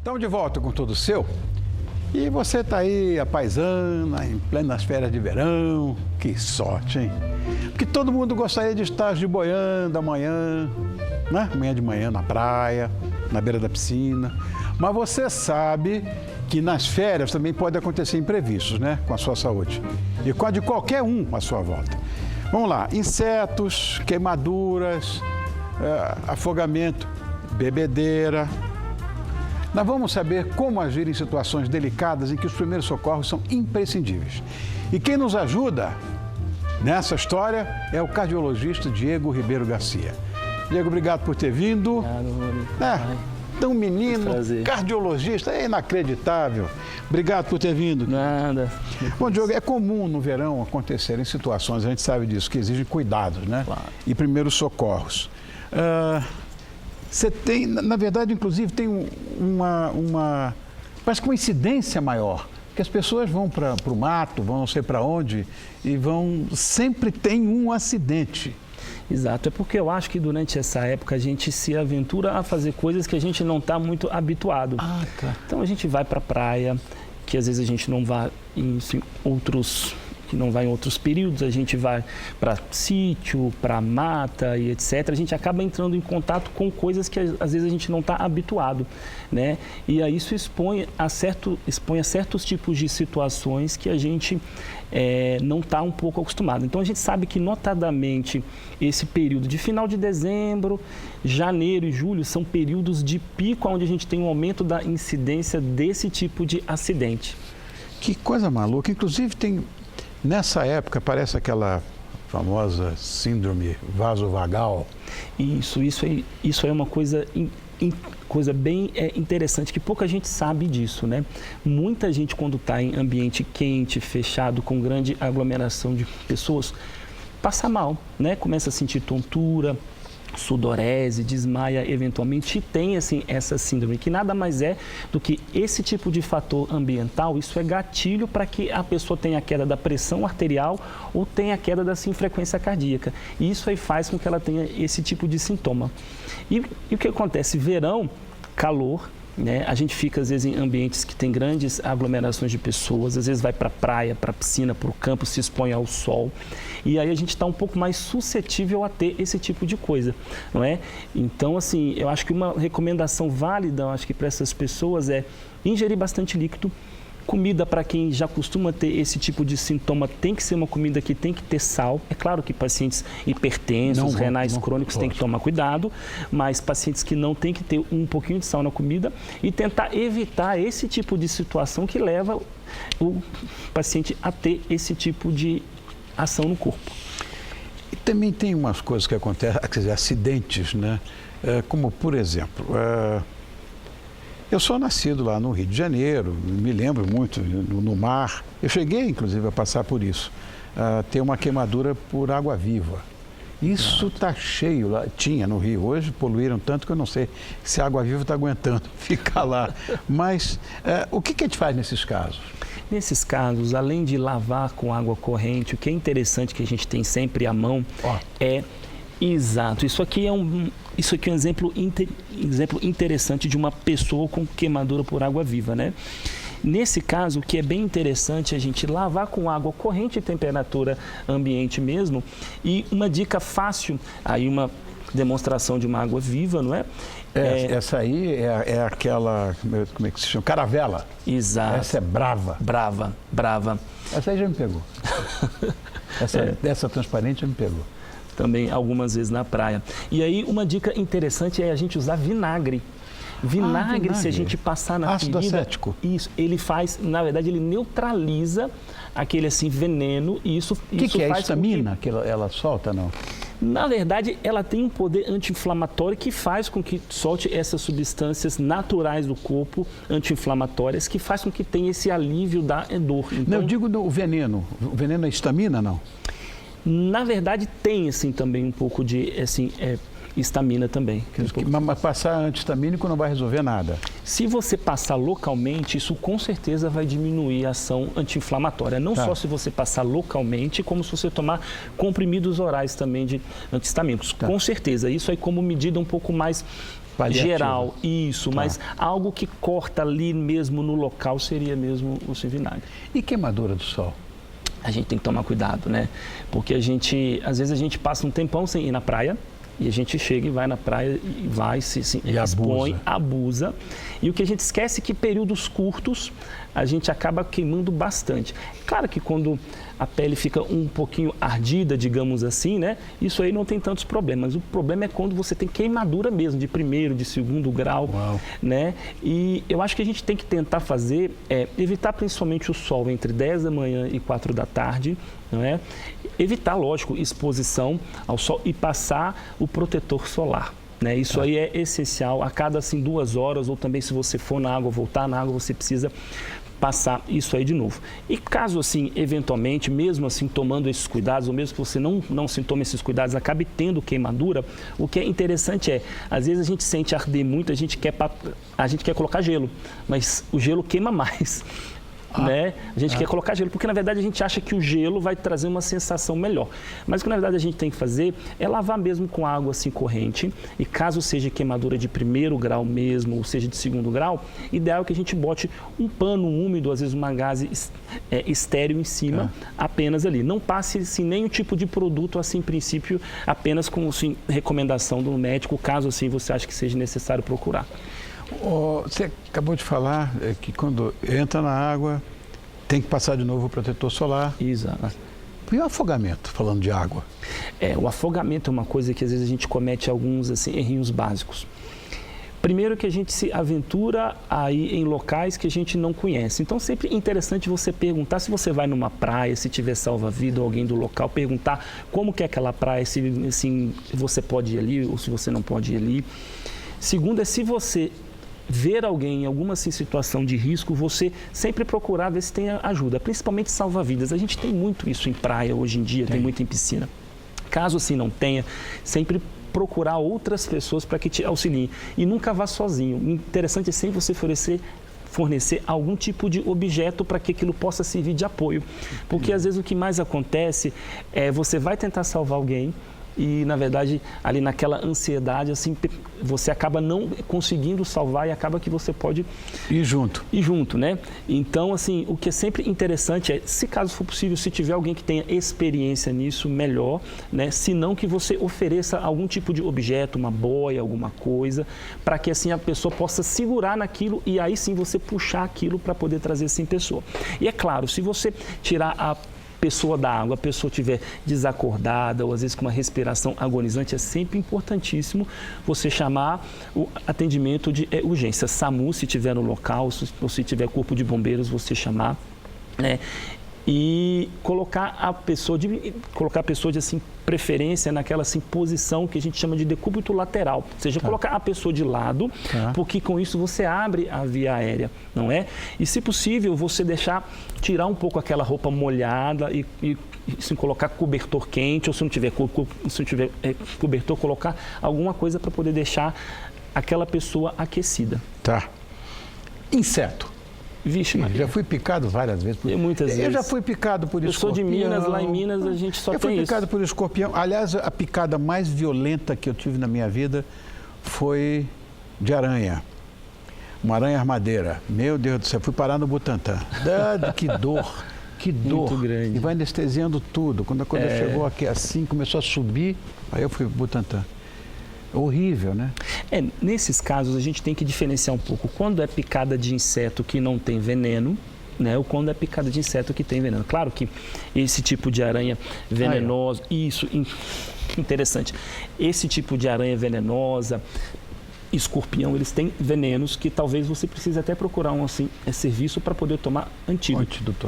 Estamos de volta com Tudo Seu. E você está aí, a paisana, em plenas férias de verão. Que sorte, hein? Porque todo mundo gostaria de estar giboiando amanhã, né? Amanhã de manhã na praia, na beira da piscina. Mas você sabe que nas férias também pode acontecer imprevistos, né? Com a sua saúde. E com a de qualquer um à sua volta. Vamos lá, insetos, queimaduras, afogamento, bebedeira. Nós vamos saber como agir em situações delicadas em que os primeiros socorros são imprescindíveis. E quem nos ajuda nessa história é o cardiologista Diego Ribeiro Garcia. Diego, obrigado por ter vindo. Tão menino, cardiologista, é inacreditável. Obrigado por ter vindo. Nada. Bom, Diogo, é comum no verão acontecerem situações, a gente sabe disso, que exigem cuidados, né? Claro. E primeiros socorros. Você tem, na verdade, inclusive, tem parece que uma incidência maior, que as pessoas vão para o mato, vão não sei para onde, e sempre tem um acidente. Exato, é porque eu acho que durante essa época a gente se aventura a fazer coisas que a gente não está muito habituado. Ah, tá. Então a gente vai para a praia, que às vezes a gente não vai em outros períodos, a gente vai para sítio, para mata e etc. A gente acaba entrando em contato com coisas que às vezes a gente não está habituado, né? E aí isso expõe a certos tipos de situações que a gente não está um pouco acostumado. Então a gente sabe que notadamente esse período de final de dezembro, janeiro e julho são períodos de pico onde a gente tem um aumento da incidência desse tipo de acidente. Que coisa maluca, inclusive nessa época aparece aquela famosa síndrome vasovagal. Isso é uma coisa bem interessante, que pouca gente sabe disso, né? Muita gente, quando está em ambiente quente, fechado, com grande aglomeração de pessoas, passa mal, né? Começa a sentir tontura, sudorese, desmaia eventualmente, e tem assim, essa síndrome, que nada mais é do que esse tipo de fator ambiental. Isso é gatilho para que a pessoa tenha queda da pressão arterial ou tenha queda da frequência cardíaca. E isso aí faz com que ela tenha esse tipo de sintoma. E o que acontece? Verão, calor, né? A gente fica, às vezes, em ambientes que tem grandes aglomerações de pessoas, às vezes vai para a praia, para a piscina, para o campo, se expõe ao sol. E aí a gente está um pouco mais suscetível a ter esse tipo de coisa, não é? Então, assim, eu acho que uma recomendação válida, eu acho que para essas pessoas é ingerir bastante líquido. Comida, para quem já costuma ter esse tipo de sintoma, tem que ser uma comida que tem que ter sal. É claro que pacientes hipertensos, renais crônicos têm que tomar cuidado, mas pacientes que não têm que ter um pouquinho de sal na comida e tentar evitar esse tipo de situação que leva o paciente a ter esse tipo de ação no corpo. E também tem umas coisas que acontecem, quer dizer, acidentes, né? Como, por exemplo, eu sou nascido lá no Rio de Janeiro, me lembro muito, no mar. Eu cheguei, inclusive, a passar por isso, ter uma queimadura por água-viva. Isso está cheio lá, tinha no Rio. Hoje poluíram tanto que eu não sei se a água-viva está aguentando ficar lá. Mas o que a gente faz nesses casos? Nesses casos, além de lavar com água corrente, o que é interessante que a gente tem sempre à mão é... Exato, isso aqui é um exemplo interessante de uma pessoa com queimadura por água viva, né? Nesse caso, o que é bem interessante é a gente lavar com água corrente e temperatura ambiente mesmo. E uma dica fácil, aí uma demonstração de uma água viva, não é? Essa aí é aquela, como é que se chama? Caravela. Exato. Essa é brava. Brava. Essa aí já me pegou. Essa transparente já me pegou. Também algumas vezes na praia. E aí uma dica interessante é a gente usar vinagre. Vinagre, se a gente passar na ácido ferida, acético. Isso, ele faz, na verdade, ele neutraliza aquele assim veneno e isso O que é a histamina que ela solta, não? Na verdade, ela tem um poder anti-inflamatório que faz com que solte essas substâncias naturais do corpo, anti-inflamatórias, que faz com que tenha esse alívio da dor. Então, não, eu digo do veneno. O veneno é histamina, não? Na verdade, tem assim também um pouco de histamina também. Mas passar anti-histamínico não vai resolver nada? Se você passar localmente, isso com certeza vai diminuir a ação anti-inflamatória. Não só se você passar localmente, como se você tomar comprimidos orais também de anti-histamínicos. Com certeza. Isso aí como medida um pouco mais Paliativa. geral, isso, Tá. mas algo que corta ali mesmo no local seria mesmo o vinagre. E queimadura do sol? A gente tem que tomar cuidado, né? Porque às vezes a gente passa um tempão sem ir na praia, e a gente chega e vai na praia e vai, se expõe, abusa. E o que a gente esquece é que períodos curtos a gente acaba queimando bastante. Claro que quando a pele fica um pouquinho ardida, digamos assim, né? Isso aí não tem tantos problemas. O problema é quando você tem queimadura mesmo, de primeiro, de segundo grau, né? E eu acho que a gente tem que tentar fazer, evitar principalmente o sol entre 10 da manhã e 4 da tarde, não é? Evitar, lógico, exposição ao sol e passar o protetor solar. Né? Isso aí é essencial. A cada 2 horas, ou também se você for na água, voltar na água, você precisa passar isso aí de novo. E caso assim, eventualmente, mesmo assim tomando esses cuidados, ou mesmo que você não se tome esses cuidados, acabe tendo queimadura, o que é interessante às vezes a gente sente arder muito, a gente quer colocar gelo, mas o gelo queima mais. Né? A gente quer colocar gelo, porque na verdade a gente acha que o gelo vai trazer uma sensação melhor. Mas o que na verdade a gente tem que fazer é lavar mesmo com água assim corrente, e caso seja queimadura de primeiro grau mesmo, ou seja de segundo grau, ideal é que a gente bote um pano úmido, às vezes uma gaze estéril em cima, apenas ali. Não passe assim, nenhum tipo de produto assim, em princípio, apenas com assim, recomendação do médico, caso assim você acha que seja necessário procurar. Você acabou de falar que quando entra na água tem que passar de novo o protetor solar. Exato. E o afogamento, falando de água? O afogamento é uma coisa que às vezes a gente comete alguns assim, errinhos básicos. Primeiro que a gente se aventura aí em locais que a gente não conhece. Então sempre é interessante você perguntar, se você vai numa praia, se tiver salva-vida ou alguém do local, perguntar como que é aquela praia, se assim, você pode ir ali ou se você não pode ir ali. Segundo se você ver alguém em alguma assim, situação de risco, você sempre procurar ver se tem ajuda, principalmente salva-vidas. A gente tem muito isso em praia hoje em dia, tem muito em piscina. Caso assim não tenha, sempre procurar outras pessoas para que te auxiliem. E nunca vá sozinho. O interessante é sempre você fornecer algum tipo de objeto para que aquilo possa servir de apoio. Porque às vezes o que mais acontece é você vai tentar salvar alguém, e, na verdade, ali naquela ansiedade, assim, você acaba não conseguindo salvar e acaba que você pode ir junto, né? Então, assim, o que é sempre interessante é, se caso for possível, se tiver alguém que tenha experiência nisso, melhor, né? Se não, que você ofereça algum tipo de objeto, uma boia, alguma coisa, para que, assim, a pessoa possa segurar naquilo e aí sim você puxar aquilo para poder trazer, assim, pessoa. E é claro, se você tirar a pessoa da água, a pessoa estiver desacordada ou às vezes com uma respiração agonizante, é sempre importantíssimo você chamar o atendimento de urgência. SAMU, se tiver no local, ou se tiver corpo de bombeiros, você chamar, né? E colocar a pessoa de assim, preferência naquela assim, posição que a gente chama de decúbito lateral, ou seja, colocar a pessoa de lado, porque com isso você abre a via aérea, não é? E se possível, você tirar um pouco aquela roupa molhada e assim, colocar cobertor quente, ou se não tiver cobertor, colocar alguma coisa para poder deixar aquela pessoa aquecida. Tá. Inseto. Vixe, Maria. Já fui picado várias vezes. Muitas vezes. Eu já fui picado por escorpião. Eu sou de Minas, lá em Minas a gente só tem isso. Eu fui picado por escorpião. Aliás, a picada mais violenta que eu tive na minha vida foi de aranha. Uma aranha armadeira. Meu Deus do céu, fui parar no Butantã. Que dor, que dor. Muito grande. E vai anestesiando tudo. Quando a coisa chegou aqui assim, começou a subir, aí eu fui pro Butantã. Horrível, né? Nesses casos a gente tem que diferenciar um pouco quando é picada de inseto que não tem veneno, né? Ou quando é picada de inseto que tem veneno. Claro que esse tipo de aranha venenosa, isso, interessante, esse tipo de aranha venenosa, escorpião, eles têm venenos que talvez você precise até procurar um assim, serviço para poder tomar antídoto.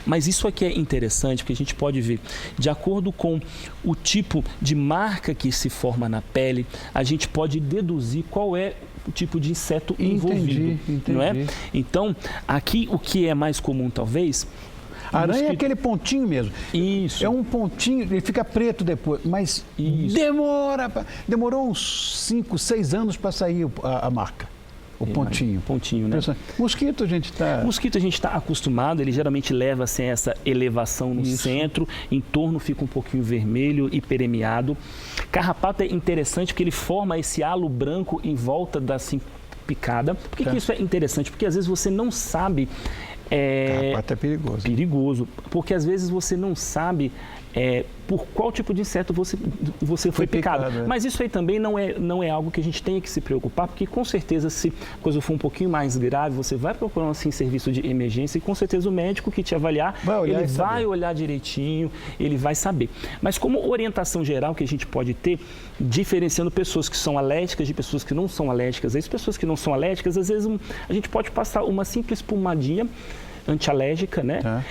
Mas isso aqui é interessante porque a gente pode ver, de acordo com o tipo de marca que se forma na pele, a gente pode deduzir qual é o tipo de inseto envolvido. Entendi. Não é? Então, aqui o que é mais comum talvez... Aranha é aquele pontinho mesmo. Isso. É um pontinho, ele fica preto depois, mas demorou uns 5, 6 anos para sair a marca. O pontinho. Pontinho, né? Mosquito a gente está... Mosquito a gente está acostumado, ele geralmente leva assim, essa elevação no centro, em torno fica um pouquinho vermelho e permeado. Carrapato é interessante porque ele forma esse halo branco em volta da assim, picada. Por que isso é interessante? Porque às vezes você não sabe... Carrapato é perigoso. Perigoso, porque às vezes você não sabe por qual tipo de inseto você foi picado. Mas isso aí também não é algo que a gente tenha que se preocupar, porque com certeza se a coisa for um pouquinho mais grave, você vai procurar assim, serviço de emergência e com certeza o médico que te avaliar, ele vai olhar direitinho, ele vai saber. Mas como orientação geral que a gente pode ter, diferenciando pessoas que são alérgicas de pessoas que não são alérgicas, as pessoas que não são alérgicas, às vezes a gente pode passar uma simples pomadinha antialérgica, né?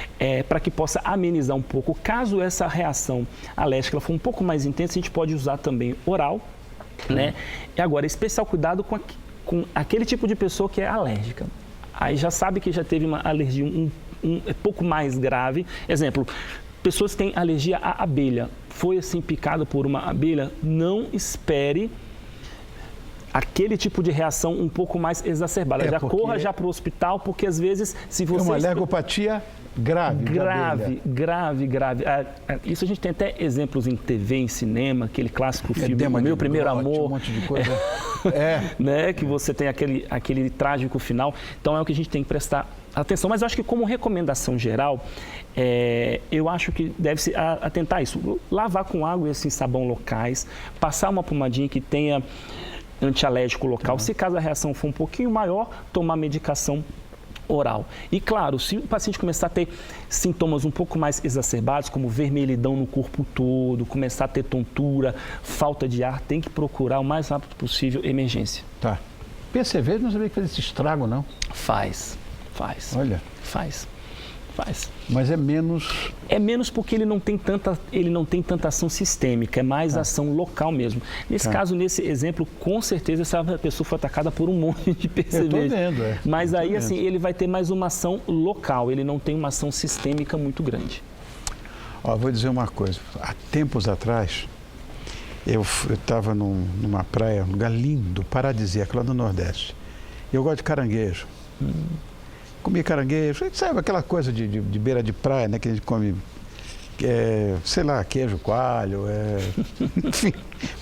Para que possa amenizar um pouco. Caso essa reação alérgica for um pouco mais intensa, a gente pode usar também oral, né? E agora, especial cuidado com aquele tipo de pessoa que é alérgica. Aí já sabe que já teve uma alergia um pouco mais grave. Exemplo, pessoas que têm alergia à abelha. Foi assim picada por uma abelha, não espere aquele tipo de reação um pouco mais exacerbada. Já corra já para o hospital, porque às vezes, se você... É uma alergopatia grave. Grave. Isso a gente tem até exemplos em TV, em cinema, aquele clássico filme, O Meu Primeiro Amor. Um monte de coisa. Né? Que você tem aquele trágico final. Então é o que a gente tem que prestar atenção. Mas eu acho que como recomendação geral, eu acho que deve-se atentar a isso. Lavar com água e assim, sabão locais, passar uma pomadinha que tenha antialérgico local. Se caso a reação for um pouquinho maior, tomar medicação oral. E claro, se o paciente começar a ter sintomas um pouco mais exacerbados, como vermelhidão no corpo todo, começar a ter tontura, falta de ar, tem que procurar o mais rápido possível emergência. Tá. PCV não sabia que faz esse estrago, não? Faz. Olha. Faz. Mas é menos... É menos porque ele não tem tanta ação sistêmica, é mais ação local mesmo. Nesse caso, nesse exemplo, com certeza essa pessoa foi atacada por um monte de PCV. Eu tô vendo, Mas aí, assim, ele vai ter mais uma ação local, ele não tem uma ação sistêmica muito grande. Ó, vou dizer uma coisa. Há tempos atrás, eu estava numa praia, um lugar lindo, paradisíaco, lá no Nordeste. Eu gosto de caranguejo. Comi caranguejo, sabe aquela coisa de beira de praia, né? Que a gente come, sei lá, queijo coalho, enfim,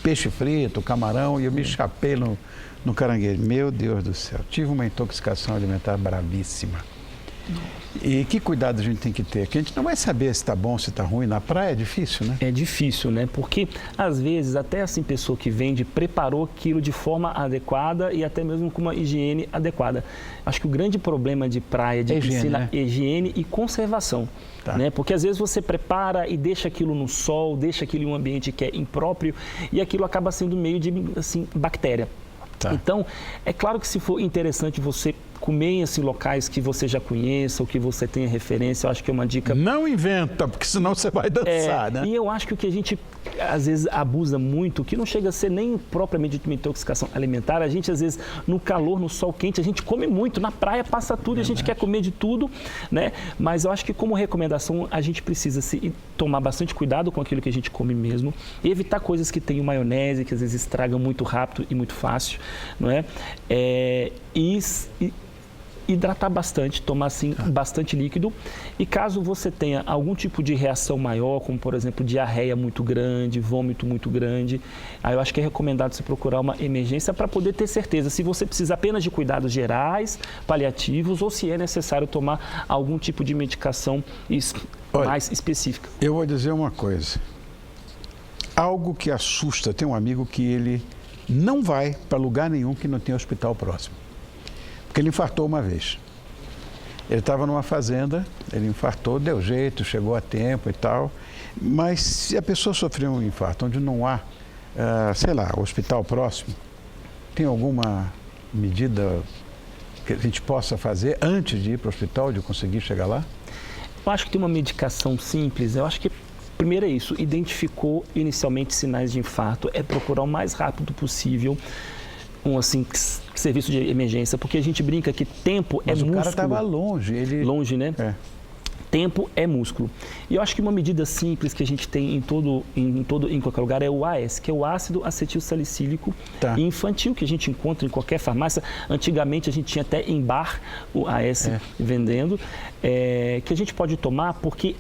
peixe frito, camarão, e eu me chapei no caranguejo. Meu Deus do céu, tive uma intoxicação alimentar bravíssima. E que cuidado a gente tem que ter? Porque a gente não vai saber se está bom, se está ruim. Na praia é difícil, né? É difícil, né? Porque, às vezes, até assim, pessoa que vende preparou aquilo de forma adequada e até mesmo com uma higiene adequada. Acho que o grande problema de praia, de piscina, é higiene e conservação. Né? Porque, às vezes, você prepara e deixa aquilo no sol, deixa aquilo em um ambiente que é impróprio e aquilo acaba sendo meio de, assim, bactéria. Então, é claro que se for interessante você comer em assim, locais que você já conheça ou que você tenha referência, eu acho que é uma dica... Não inventa, porque senão você vai dançar, né? E eu acho que o que a gente, às vezes, abusa muito, que não chega a ser nem propriamente uma intoxicação alimentar, a gente, às vezes, no calor, no sol quente, a gente come muito, na praia passa tudo, a gente quer comer de tudo, né? Mas eu acho que, como recomendação, a gente precisa tomar bastante cuidado com aquilo que a gente come mesmo, e evitar coisas que tenham maionese, que às vezes estragam muito rápido e muito fácil, não é? Hidratar bastante, tomar assim bastante líquido, e caso você tenha algum tipo de reação maior, como por exemplo diarreia muito grande, vômito muito grande, aí eu acho que é recomendado você procurar uma emergência para poder ter certeza se você precisa apenas de cuidados gerais, paliativos, ou se é necessário tomar algum tipo de medicação mais específica. Eu vou dizer uma coisa, algo que assusta, tem um amigo que ele não vai para lugar nenhum que não tenha hospital próximo. Porque ele infartou uma vez. Ele estava numa fazenda, ele infartou, deu jeito, chegou a tempo e tal. Mas se a pessoa sofreu um infarto onde não há, sei lá, hospital próximo, tem alguma medida que a gente possa fazer antes de ir para o hospital, de conseguir chegar lá? Eu acho que tem uma medicação simples. Eu acho que primeiro é isso, identificou inicialmente sinais de infarto, é procurar o mais rápido possível serviço de emergência, porque a gente brinca que tempo é músculo. Mas o cara estava longe. Longe, né? Tempo é músculo. E eu acho que uma medida simples que a gente tem em qualquer lugar é o AS, que é o ácido acetil salicílico infantil, que a gente encontra em qualquer farmácia. Antigamente a gente tinha até em bar o AS vendendo, que a gente pode tomar porque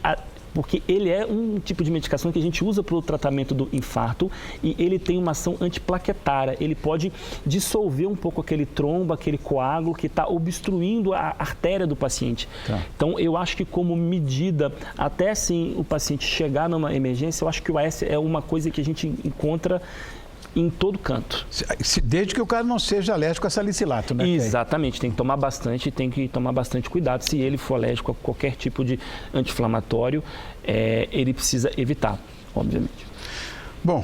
ele é um tipo de medicação que a gente usa para o tratamento do infarto e ele tem uma ação antiplaquetária. Ele pode dissolver um pouco aquele trombo, aquele coágulo que está obstruindo a artéria do paciente. Então, eu acho que como medida, até assim o paciente chegar numa emergência, eu acho que o AS é uma coisa que a gente encontra em todo canto. Desde que o cara não seja alérgico a salicilato, né? Exatamente, tem que tomar bastante cuidado. Se ele for alérgico a qualquer tipo de anti-inflamatório, ele precisa evitar, obviamente. Bom,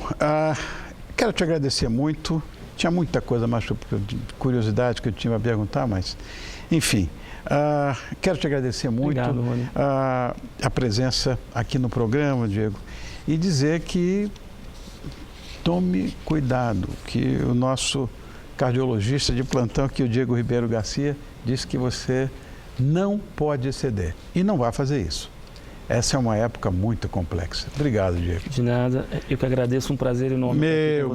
quero te agradecer muito. Tinha muita coisa mais de curiosidade que eu tinha a perguntar, mas, enfim, quero te agradecer muito. Obrigado, Rony. A presença aqui no programa, Diego, e dizer que tome cuidado, que o nosso cardiologista de plantão, que o Diego Ribeiro Garcia, disse que você não pode exceder e não vai fazer isso. Essa é uma época muito complexa. Obrigado, Diego. De nada, eu que agradeço, um prazer enorme. Meu.